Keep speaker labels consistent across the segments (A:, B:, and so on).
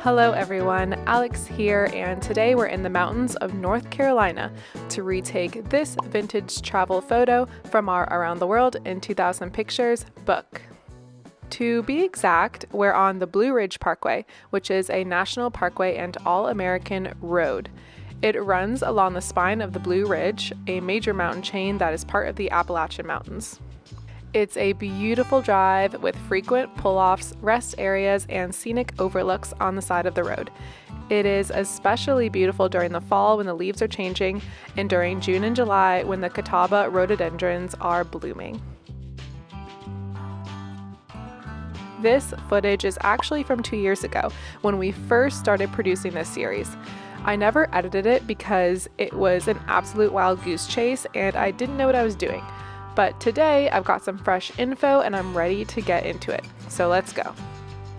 A: Hello everyone, Alex here, and today we're in the mountains of North Carolina to retake this vintage travel photo from our Around the World in 2000 Pictures book. To be exact, we're on the Blue Ridge Parkway, which is a national parkway and all-American road. It runs along the spine of the Blue Ridge, a major mountain chain that is part of the Appalachian Mountains. It's a beautiful drive with frequent pull-offs, rest areas, and scenic overlooks on the side of the road. It is especially beautiful during the fall when the leaves are changing, and during June and July when the catawba rhododendrons are blooming. This footage is actually from 2 years ago when we first started producing this series. I never edited it because it was an absolute wild goose chase and I didn't know what I was doing. But today I've got some fresh info and I'm ready to get into it. So let's go.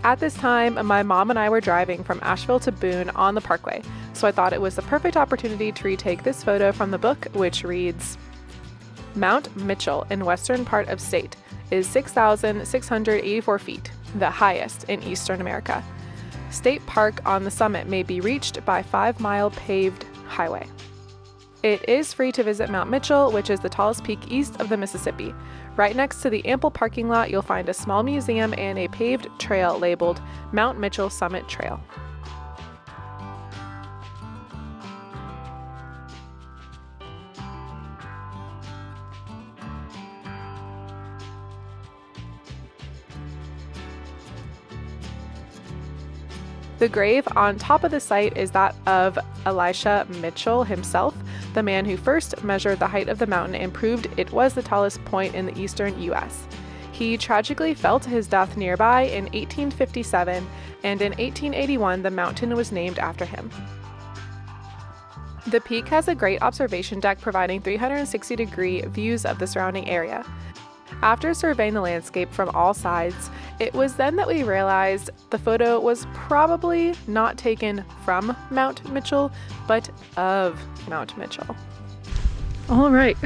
A: At this time, my mom and I were driving from Asheville to Boone on the Parkway, so I thought it was the perfect opportunity to retake this photo from the book, which reads, Mount Mitchell in western part of state is 6,684 feet, the highest in eastern America. State Park on the summit may be reached by 5-mile paved highway. It is free to visit Mount Mitchell, which is the tallest peak east of the Mississippi. Right next to the ample parking lot, you'll find a small museum and a paved trail labeled Mount Mitchell Summit Trail. The grave on top of the site is that of Elisha Mitchell himself, the man who first measured the height of the mountain and proved it was the tallest point in the eastern U.S. He tragically fell to his death nearby in 1857, and in 1881 the mountain was named after him. The peak has a great observation deck providing 360-degree views of the surrounding area. After surveying the landscape from all sides, it was then that we realized the photo was probably not taken from Mount Mitchell, but of Mount Mitchell. All right,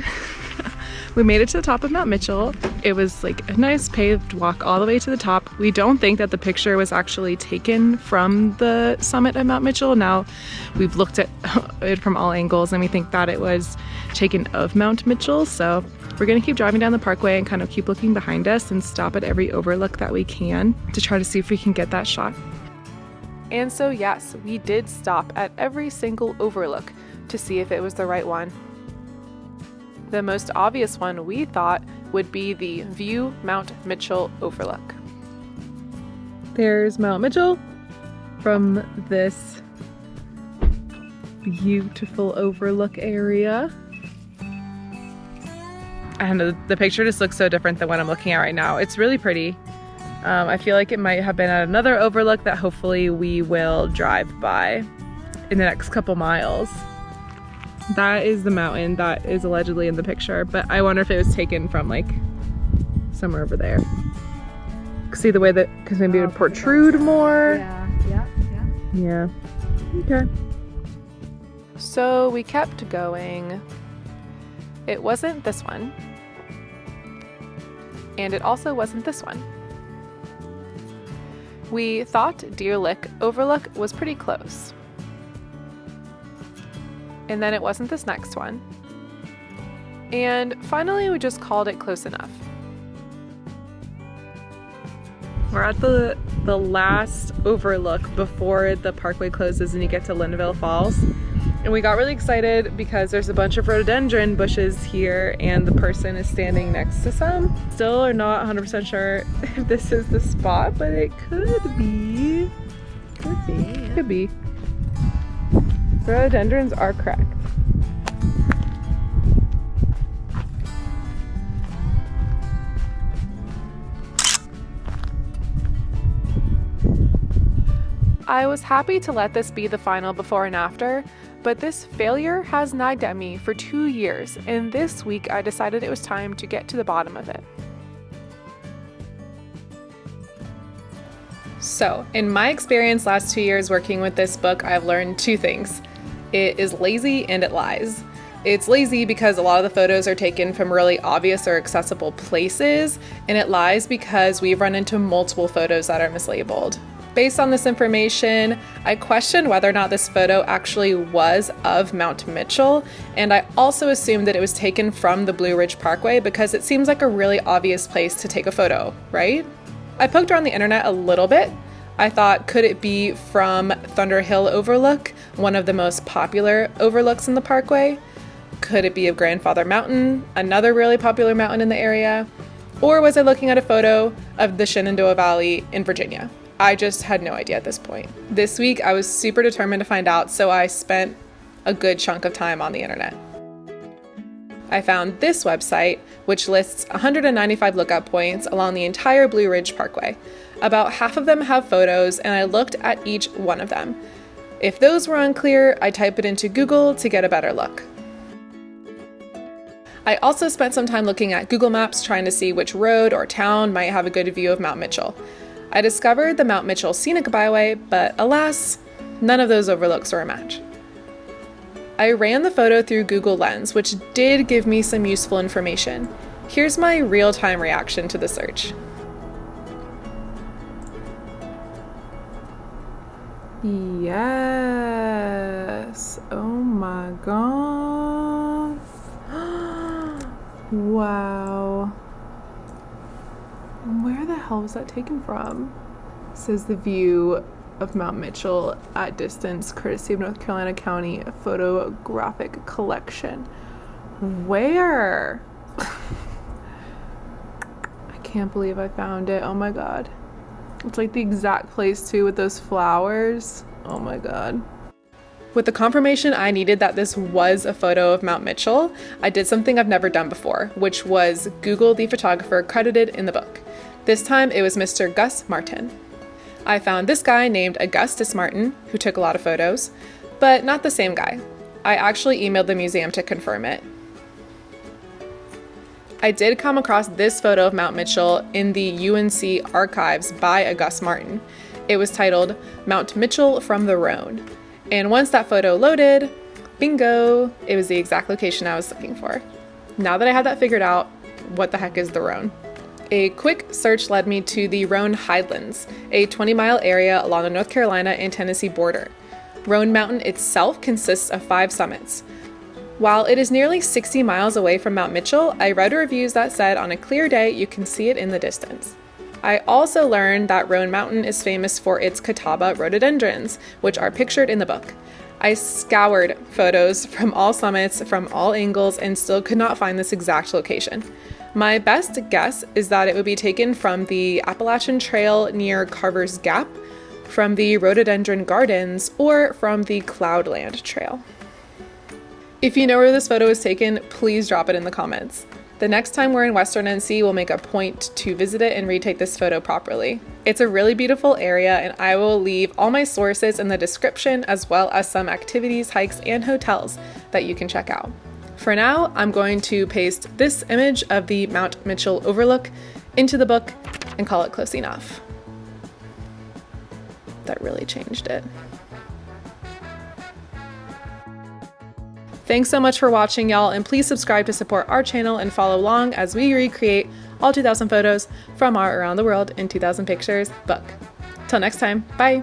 A: we made it to the top of Mount Mitchell. It was like a nice paved walk all the way to the top. We don't think that the picture was actually taken from the summit of Mount Mitchell. Now we've looked at it from all angles and we think that it was taken of Mount Mitchell. So we're gonna keep driving down the parkway and kind of keep looking behind us and stop at every overlook that we can to try to see if we can get that shot. And so yes, we did stop at every single overlook to see if it was the right one. The most obvious one we thought would be the View Mount Mitchell overlook. There's Mount Mitchell from this beautiful overlook area. And the picture just looks so different than what I'm looking at right now. It's really pretty. I feel like it might have been at another overlook that hopefully we will drive by in the next couple miles. That is the mountain that is allegedly in the picture, but I wonder if it was taken from like somewhere over there. See the way that, because maybe it would protrude more. Yeah. Okay. So we kept going. It wasn't this one. And it also wasn't this one. We thought Deer Lick Overlook was pretty close. And then it wasn't this next one. And finally we just called it close enough. We're at the last overlook before the parkway closes and you get to Lindenville Falls. And we got really excited because there's a bunch of rhododendron bushes here and the person is standing next to some. Still are not 100% sure if this is the spot, but it could be. Could be. Rhododendrons are correct. I was happy to let this be the final before and after, but this failure has nagged at me for 2 years, and this week I decided it was time to get to the bottom of it. So, in my experience last 2 years working with this book, I've learned 2 things. It is lazy and it lies. It's lazy because a lot of the photos are taken from really obvious or accessible places, and it lies because we've run into multiple photos that are mislabeled. Based on this information, I questioned whether or not this photo actually was of Mount Mitchell, and I also assumed that it was taken from the Blue Ridge Parkway because it seems like a really obvious place to take a photo, right? I poked around the internet a little bit. I thought, could it be from Thunder Hill Overlook, one of the most popular overlooks in the parkway? Could it be of Grandfather Mountain, another really popular mountain in the area? Or was I looking at a photo of the Shenandoah Valley in Virginia? I just had no idea at this point. This week, I was super determined to find out, so I spent a good chunk of time on the internet. I found this website, which lists 195 lookup points along the entire Blue Ridge Parkway. About half of them have photos, and I looked at each one of them. If those were unclear, I type it into Google to get a better look. I also spent some time looking at Google Maps trying to see which road or town might have a good view of Mount Mitchell. I discovered the Mount Mitchell Scenic Byway, but alas, none of those overlooks were a match. I ran the photo through Google Lens, which did give me some useful information. Here's my real-time reaction to the search. Yes! Oh my god! Wow. Where the hell was that taken from? It says the view of Mount Mitchell at distance, courtesy of North Carolina County Photographic Collection. Where? I can't believe I found it. Oh my god. It's like the exact place too with those flowers. Oh my god. With the confirmation I needed that this was a photo of Mount Mitchell, I did something I've never done before, which was Google the photographer credited in the book. This time it was Mr. Gus Martin. I found this guy named Augustus Martin, who took a lot of photos, but not the same guy. I actually emailed the museum to confirm it. I did come across this photo of Mount Mitchell in the UNC archives by Augustus Martin. It was titled Mount Mitchell from the Rhone. And once that photo loaded, bingo, it was the exact location I was looking for. Now that I had that figured out, what the heck is the Rhone? A quick search led me to the Rhone Highlands, a 20-mile area along the North Carolina and Tennessee border. Rhone Mountain itself consists of 5 summits. While it is nearly 60 miles away from Mount Mitchell, I read reviews that said on a clear day you can see it in the distance. I also learned that Rhone Mountain is famous for its Catawba rhododendrons, which are pictured in the book. I scoured photos from all summits, from all angles, and still could not find this exact location. My best guess is that it would be taken from the Appalachian Trail near Carver's Gap, from the Rhododendron Gardens, or from the Cloudland Trail. If you know where this photo was taken, please drop it in the comments. The next time we're in Western NC, we'll make a point to visit it and retake this photo properly. It's a really beautiful area, and I will leave all my sources in the description, as well as some activities, hikes, and hotels that you can check out. For now, I'm going to paste this image of the Mount Mitchell overlook into the book and call it close enough. That really changed it. Thanks so much for watching, y'all, and please subscribe to support our channel and follow along as we recreate all 2,000 photos from our Around the World in 2,000 Pictures book. Till next time, bye!